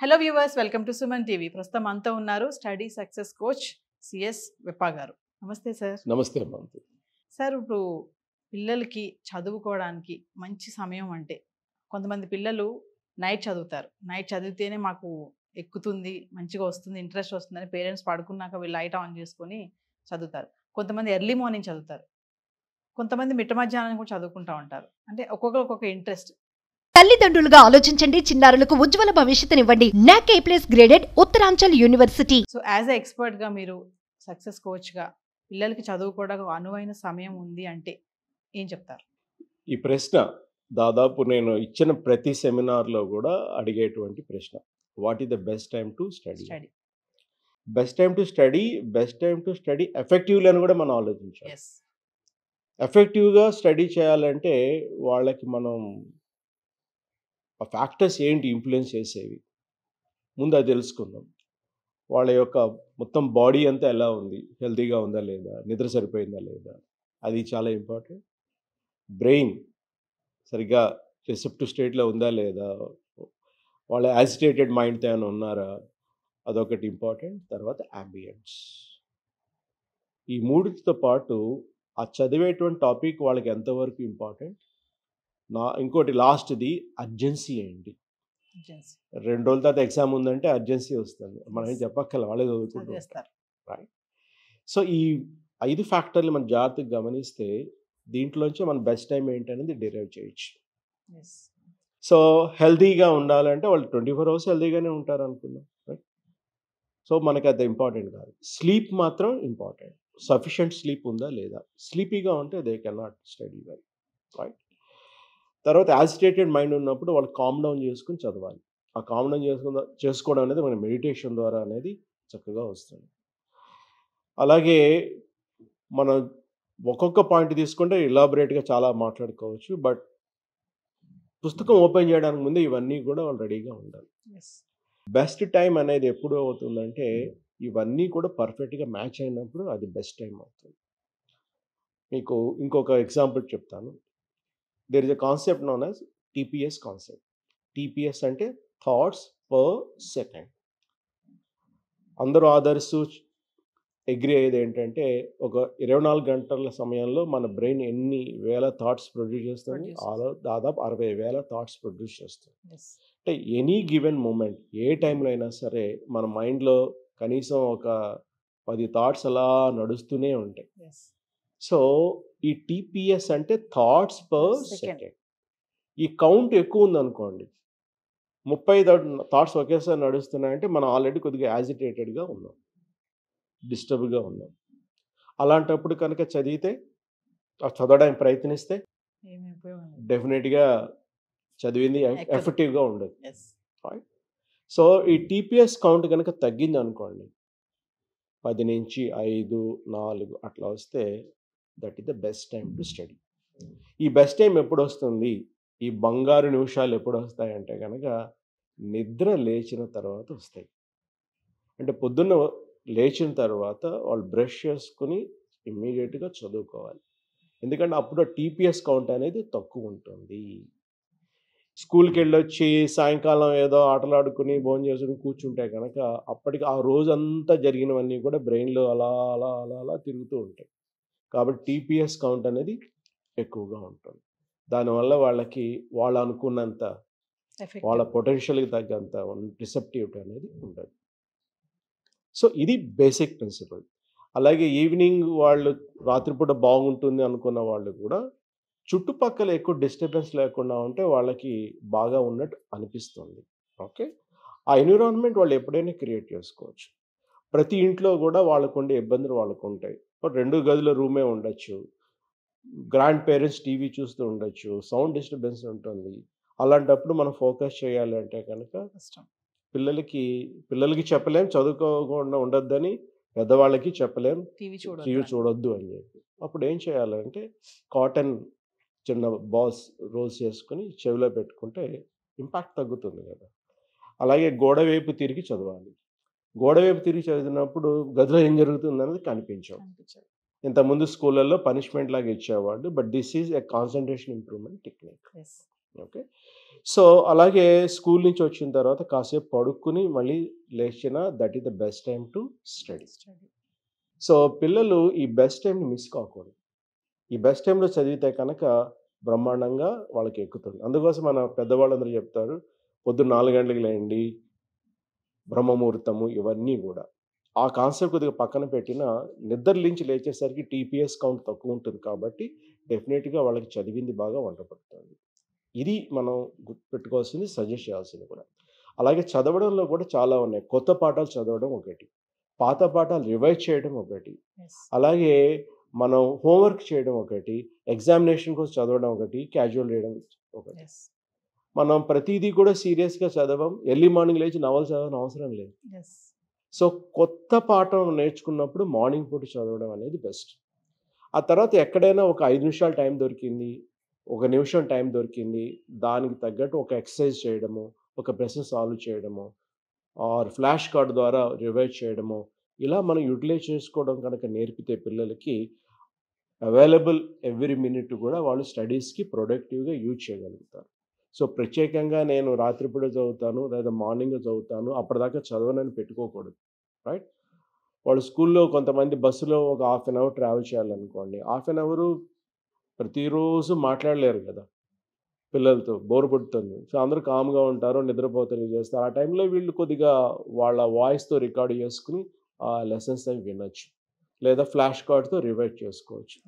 Hello viewers, welcome to Suman TV. ప్రస్తుతం అంతా ఉన్నారు స్టడీ సక్సెస్ కోచ్ సిఎస్ విప్పా గారు. నమస్తే సార్. నమస్తే అమ్మా. సార్, ఇప్పుడు పిల్లలకి చదువుకోవడానికి మంచి సమయం అంటే కొంతమంది పిల్లలు నైట్ చదువుతారు. నైట్ చదివితేనే మాకు ఎక్కుతుంది, మంచిగా వస్తుంది, ఇంట్రెస్ట్ వస్తుందని పేరెంట్స్ పడుకున్నాక వీళ్ళు లైట్ ఆన్ చేసుకొని చదువుతారు. కొంతమంది ఎర్లీ మార్నింగ్ చదువుతారు, కొంతమంది మిట్ట మధ్యాహ్నం కూడా చదువుకుంటూ ఉంటారు. అంటే ఒక్కొక్కరు ఒక్కొక్క ఇంట్రెస్ట్. తల్లిదండ్రులుగా ఆలోచించండి, చిన్నారులకు ఉజ్వల భవిష్యత్తునివ్వండి. NAC A+ graded Uttaranchal university. So as a ఎక్స్పర్ట్గా మీరు సక్సెస్ కోచ్గా పిల్లలకి చదువుకోవడానికి అనువైన సమయం ఉంది అంటే ఏం చెప్తారు? ఈ ప్రశ్న దాదాపు నేను ఇచ్చిన ప్రతి సెమినార్లో కూడా అడిగేటువంటి ప్రశ్న. What is the best time to study? Best time to study, best time to study effectively అని కూడా మనం ఆలోచించాలి. ఎఫెక్టివ్గా స్టడీ చేయాలంటే వాళ్ళకి మనం ఆ ఫ్యాక్టర్స్ ఏంటి ఇన్ఫ్లుయెన్స్ చేసేవి ముందు అది తెలుసుకుందాం. వాళ్ళ యొక్క మొత్తం బాడీ అంతా ఎలా ఉంది, హెల్తీగా ఉందా లేదా, నిద్ర సరిపోయిందా లేదా, అది చాలా ఇంపార్టెంట్. బ్రెయిన్ సరిగ్గా రిసెప్టివ్ స్టేట్లో ఉందా లేదా, వాళ్ళ యాజిటేటెడ్ మైండ్తో ఏమైనా ఉన్నారా, అదొకటి ఇంపార్టెంట్. తర్వాత అంబియన్స్. ఈ మూడితో పాటు ఆ చదివేటువంటి టాపిక్ వాళ్ళకి ఎంతవరకు ఇంపార్టెంట్. ఇంకోటి లాస్ట్ది అర్జెన్సీ ఏంటి. 2 రోజుల తర్వాత ఎగ్జామ్ ఉందంటే అర్జెన్సీ వస్తుంది, మనం ఏం చెప్పక్కల, వాళ్ళే చదువుకుంటారు. రైట్. సో ఈ 5 ఫ్యాక్టర్లు మనం జాగ్రత్తగా గమనిస్తే దీంట్లోంచి మన బెస్ట్ టైం ఏంటి అనేది డిరైవ్ చేయొచ్చు. సో హెల్తీగా ఉండాలంటే వాళ్ళు 24 అవర్స్ హెల్తీగానే ఉంటారు అనుకున్నాం. రైట్. సో మనకి అది ఇంపార్టెంట్ కాదు. స్లీప్ మాత్రం ఇంపార్టెంట్. సఫిషియంట్ స్లీప్ ఉందా లేదా, స్లీపీగా ఉంటే they can not study well. Right. తర్వాత యాజిటేటెడ్ మైండ్ ఉన్నప్పుడు వాళ్ళు కామ్ డౌన్ చేసుకుని చదవాలి. ఆ కామ్ డౌన్ చేసుకోవడం అనేది మన మెడిటేషన్ ద్వారా అనేది చక్కగా వస్తుంది. అలాగే మనం ఒక్కొక్క పాయింట్ తీసుకుంటే ఇలాబరేట్గా చాలా మాట్లాడుకోవచ్చు, బట్ పుస్తకం ఓపెన్ చేయడానికి ముందే ఇవన్నీ కూడా వాళ్ళు రెడీగా ఉండాలి. బెస్ట్ టైం అనేది ఎప్పుడు అవుతుందంటే ఇవన్నీ కూడా పర్ఫెక్ట్గా మ్యాచ్ అయినప్పుడు అది బెస్ట్ టైం అవుతుంది. మీకు ఇంకొక ఎగ్జాంపుల్ చెప్తాను. There is a concept known as TPS concept. TPS అంటే థాట్స్ పర్ సెకండ్. అందరూ ఆదర్స్ అగ్రి అయ్యేది ఏంటంటే ఒక 24 గంటల సమయంలో మన బ్రెయిన్ ఎన్ని వేల థాట్స్ ప్రొడ్యూస్ చేస్తుంది, దాదాపు 60,000 థాట్స్ ప్రొడ్యూస్ చేస్తుంది. అంటే ఎనీ గివెన్ మూమెంట్ ఏ టైంలో అయినా సరే మన మైండ్లో కనీసం ఒక 10 థాట్స్ అలా నడుస్తూనే ఉంటాయి. సో ఈ టీపీఎస్ అంటే థాట్స్ పర్ సెకండ్. ఈ కౌంట్ ఎక్కువ ఉందనుకోండి, 30 థాట్స్ ఒకేసారి నడుస్తున్నాయంటే మనం ఆల్రెడీ కొద్దిగా యాజిటేటెడ్గా ఉన్నాం, డిస్టర్బ్గా ఉన్నాం. అలాంటప్పుడు కనుక చదివితే, చదవడానికి ప్రయత్నిస్తే డెఫినెట్గా చదివింది ఎఫెక్టివ్గా ఉండదు. సో ఈ టీపీఎస్ కౌంట్ కనుక తగ్గింది అనుకోండి, 10 నుంచి 5, 4 అట్లా వస్తే that is the best time to study. ఈ బెస్ట్ టైం ఎప్పుడు వస్తుంది, ఈ బంగారు నిమిషాలు ఎప్పుడు వస్తాయంటే కనుక నిద్ర లేచిన తర్వాత వస్తాయి. అంటే పొద్దున్న లేచిన తర్వాత వాళ్ళు బ్రష్ చేసుకుని ఇమ్మీడియట్గా చదువుకోవాలి. ఎందుకంటే అప్పుడు టీపీఎస్ కౌంట్ అనేది తక్కువ ఉంటుంది. స్కూల్కి వెళ్ళొచ్చి సాయంకాలం ఏదో ఆటలాడుకుని భోజనం చేసుకుని కూర్చుంటే కనుక అప్పటికి ఆ రోజంతా జరిగినవన్నీ కూడా బ్రెయిన్లో అలా అలా అలా అలా తిరుగుతూ ఉంటాయి. కాబట్టి టీపీఎస్ కౌంట్ అనేది ఎక్కువగా ఉంటుంది. దానివల్ల వాళ్ళకి వాళ్ళు అనుకున్నంత, వాళ్ళ పొటెన్షియల్కి తగ్గంత రిసెప్టివిటీ అనేది ఉండదు. సో ఇది బేసిక్ ప్రిన్సిపల్. అలాగే ఈవినింగ్ వాళ్ళు రాత్రిపూట బాగుంటుంది అనుకున్న వాళ్ళు కూడా చుట్టుపక్కల ఎక్కువ డిస్టర్బెన్స్ లేకుండా ఉంటే వాళ్ళకి బాగా ఉన్నట్టు అనిపిస్తుంది. ఓకే. ఆ ఎన్విరాన్మెంట్ వాళ్ళు ఎప్పుడైనా క్రియేట్ చేసుకోవచ్చు. ప్రతి ఇంట్లో కూడా వాళ్ళకు ఉండే ఇబ్బందులు వాళ్ళకు ఉంటాయి. 2 గదుల రూమే ఉండొచ్చు, గ్రాండ్ పేరెంట్స్ టీవీ చూస్తూ ఉండొచ్చు, సౌండ్ డిస్టర్బెన్స్ ఉంటుంది. అలాంటప్పుడు మనం ఫోకస్ చేయాలి అంటే కనుక పిల్లలకి చెప్పలేం చదువుకోకుండా ఉండొద్దని, పెద్దవాళ్ళకి చెప్పలేం టీవీ చూడొద్దు అని చెప్పి. అప్పుడు ఏం చేయాలంటే కాటన్ చిన్న బాల్స్ రోల్స్ చేసుకుని చెవిలో పెట్టుకుంటే ఇంపాక్ట్ తగ్గుతుంది కదా. అలాగే గోడ వైపు తిరిగి చదవాలి. గోడ వైపు తిరిగి చదివినప్పుడు గదిలో ఏం జరుగుతుంది అనేది కనిపించవు. ఇంతకుముందు స్కూళ్ళల్లో పనిష్మెంట్ లాగా ఇచ్చేవాడు, but this is a concentration improvement technique. Okay. So అలాగే స్కూల్ నుంచి వచ్చిన తర్వాత కాసేపు పడుకుని మళ్ళీ లేచిన that is the best time to study. So పిల్లలు ఈ బెస్ట్ టైంని మిస్ కాకూడదు. ఈ బెస్ట్ టైంలో చదివితే కనుక బ్రహ్మాండంగా వాళ్ళకి ఎక్కుతుంది. అందుకోసం మన పెద్దవాళ్ళందరూ చెప్తారు, పొద్దున్న 4 గంటలకు లేండి, బ్రహ్మముహూర్తము, ఇవన్నీ కూడా. ఆ కాన్సెప్ట్ కొద్దిగా పక్కన పెట్టినా నిద్రలించి లేచేసరికి టీపీఎస్ కౌంట్ తక్కువ ఉంటుంది కాబట్టి డెఫినెట్గా వాళ్ళకి చదివింది బాగా వంట పడుతుంది. ఇది మనం గుర్తుపెట్టుకోవాల్సింది, సజెస్ట్ చేయాల్సింది కూడా. అలాగే చదవడంలో కూడా చాలా ఉన్నాయి. కొత్త పాఠాలు చదవడం ఒకటి, పాత పాఠాలు రివైజ్ చేయడం ఒకటి, అలాగే మనం హోంవర్క్ చేయడం ఒకటి, ఎగ్జామినేషన్ కోసం చదవడం ఒకటి, క్యాజువల్ రీడడం ఒకటి. మనం ప్రతిదీ కూడా సీరియస్గా చదవం. ఎర్లీ మార్నింగ్ లేచి నవలు చదవడం అవసరం లేదు. సో కొత్త పాఠం నేర్చుకున్నప్పుడు మార్నింగ్ పూట చదవడం అనేది బెస్ట్. ఆ తర్వాత ఎక్కడైనా ఒక 5 నిమిషాలు టైం దొరికింది, 1 నిమిషం టైం దొరికింది, దానికి తగ్గట్టు ఒక ఎక్సర్సైజ్ చేయడము, ఒక ప్రశ్న సాల్వ్ చేయడము, ఆర్ ఫ్లాష్ కార్డ్ ద్వారా రివైజ్ చేయడము, ఇలా మనం యూటిలైజ్ చేసుకోవడం కనుక నేర్పితే పిల్లలకి అవైలబుల్ ఎవ్రీ మినిట్ కూడా వాళ్ళు స్టడీస్కి ప్రొడక్టివ్గా యూజ్ చేయగలుగుతారు. సో ప్రత్యేకంగా నేను రాత్రిపూట చదువుతాను లేదా మార్నింగ్ చదువుతాను అప్పటిదాకా చదవనని పెట్టుకోకూడదు, రైట్? వాళ్ళు స్కూల్లో కొంతమంది బస్సులో ఒక హాఫ్ అన్ అవర్ ట్రావెల్ చేయాలనుకోండి, హాఫ్ అన్ అవరు ప్రతిరోజు మాట్లాడలేరు కదా, పిల్లలతో బోర్ పడుతుంది. సో అందరూ కామ్గా ఉంటారు, నిద్రపోతారు, చేస్తారు. ఆ టైంలో వీళ్ళు కొద్దిగా వాళ్ళ వాయిస్తో రికార్డ్ చేసుకుని ఆ లెసన్స్ అవి వినొచ్చు, లేదా ఫ్లాష్ కార్డ్తో రివైజ్ చేసుకోవచ్చు.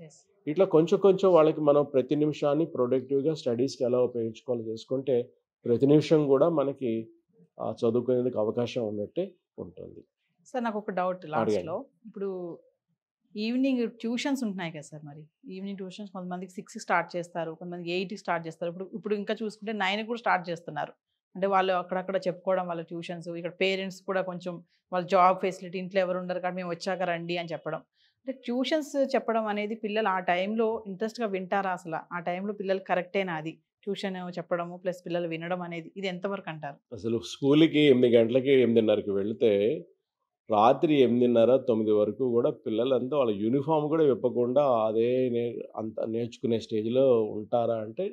ఇట్లా కొంచెం కొంచెం వాళ్ళకి మనం ప్రతి నిమిషాన్ని ప్రొడక్టివ్గా స్టడీస్కి ఎలా ఉపయోగించుకోవాలో చేసుకుంటే ప్రతి నిమిషం కూడా మనకి చదువుకునేందుకు అవకాశం ఉన్నట్టే ఉంటుంది. సార్ నాకు ఒక డౌట్ లాస్ట్లో, ఇప్పుడు ఈవినింగ్ ట్యూషన్స్ ఉంటున్నాయి కదా సార్, మరి ఈవినింగ్ ట్యూషన్స్ కొంతమందికి 6 స్టార్ట్ చేస్తారు, కొంతమందికి 8 స్టార్ట్ చేస్తారు. ఇప్పుడు ఇంకా చూసుకుంటే 9 కూడా స్టార్ట్ చేస్తున్నారు. అంటే వాళ్ళు అక్కడక్కడ చెప్పుకోవడం వాళ్ళ ట్యూషన్స్, ఇక్కడ పేరెంట్స్ కూడా కొంచెం వాళ్ళ జాబ్ ఫెసిలిటీ, ఇంట్లో ఎవరు ఉండరు కాబట్టి మేము వచ్చాక రండి అని చెప్పడం. అంటే ట్యూషన్స్ చెప్పడం అనేది పిల్లలు ఆ టైంలో ఇంట్రెస్ట్గా వింటారా? అసలు ఆ టైంలో పిల్లలు కరెక్టేనా అది ట్యూషన్ చెప్పడము ప్లస్ పిల్లలు వినడం అనేది, ఇది ఎంతవరకు అంటారు? అసలు స్కూల్కి 8 గంటలకి 8:30కి వెళితే రాత్రి 8:30, 9 వరకు కూడా పిల్లలంతా వాళ్ళ యూనిఫామ్ కూడా విప్పకుండా అదే అంత నేర్చుకునే స్టేజ్లో ఉంటారా అంటే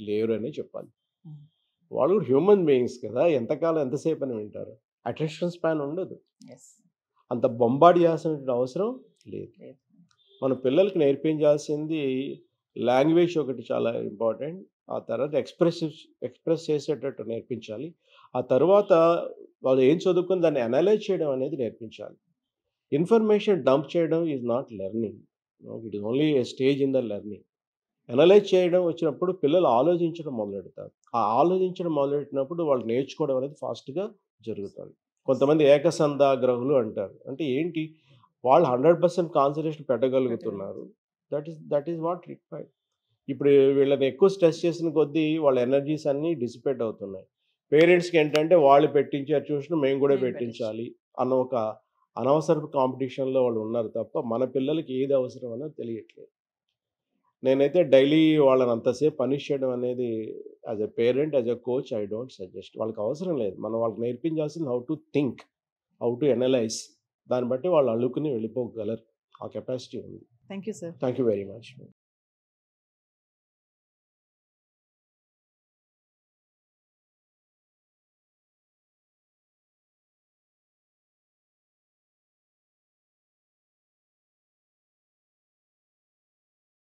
లేరు అనే చెప్పాలి. వాళ్ళు కూడా హ్యూమన్ బీయింగ్స్ కదా, ఎంతకాలం ఎంతసేపు అని వింటారు? అటెన్షన్ స్పాన్ ఉండదు, అంత బొంబార్డ్ చేయాల్సిన అవసరం లేదు. మన పిల్లలకి నేర్పించాల్సింది లాంగ్వేజ్ ఒకటి చాలా ఇంపార్టెంట్. ఆ తర్వాత ఎక్స్ప్రెస్ చేసేటట్టు నేర్పించాలి. ఆ తర్వాత వాళ్ళు ఏం చదువుకుని దాన్ని అనలైజ్ చేయడం అనేది నేర్పించాలి. ఇన్ఫర్మేషన్ డంప్ చేయడం is not learning, it is only A stage in the learning. Analyse చేయడం వచ్చినప్పుడు పిల్లలు ఆలోచించడం మొదలెడతారు. ఆ ఆలోచించడం మొదలెట్టినప్పుడు వాళ్ళు నేర్చుకోవడం అనేది ఫాస్ట్గా జరుగుతుంది. కొంతమంది ఏకసంధాగ్రహులు అంటారు. అంటే ఏంటి? వాళ్ళు 100% కాన్సన్ట్రేషన్ పెట్టగలుగుతున్నారు. That is what required. ఇప్పుడు వీళ్ళని ఎక్కువ స్ట్రెస్ చేసిన కొద్దీ వాళ్ళ ఎనర్జీస్ అన్నీ డిసిపేట్ అవుతున్నాయి. పేరెంట్స్కి ఏంటంటే వాళ్ళు పెట్టించారు ట్యూషన్, మేము కూడా పెట్టించాలి అన్న ఒక అనవసరపు కాంపిటీషన్లో వాళ్ళు ఉన్నారు తప్ప మన పిల్లలకి ఏది అవసరం అనేది తెలియట్లేదు. నేనైతే డైలీ వాళ్ళని అంతసేపు పనిష్ చేయడం అనేది as a parent, as a coach I don't suggest. వాళ్ళకి అవసరం లేదు. మనం వాళ్ళకి నేర్పించాల్సింది how to think, how to analyse. దాన్ని బట్టి వాళ్ళు అల్లుకుని వెళ్ళిపోగలరు. ఆ కెపాసిటీ ఉంది. Thank you sir. Thank you very much.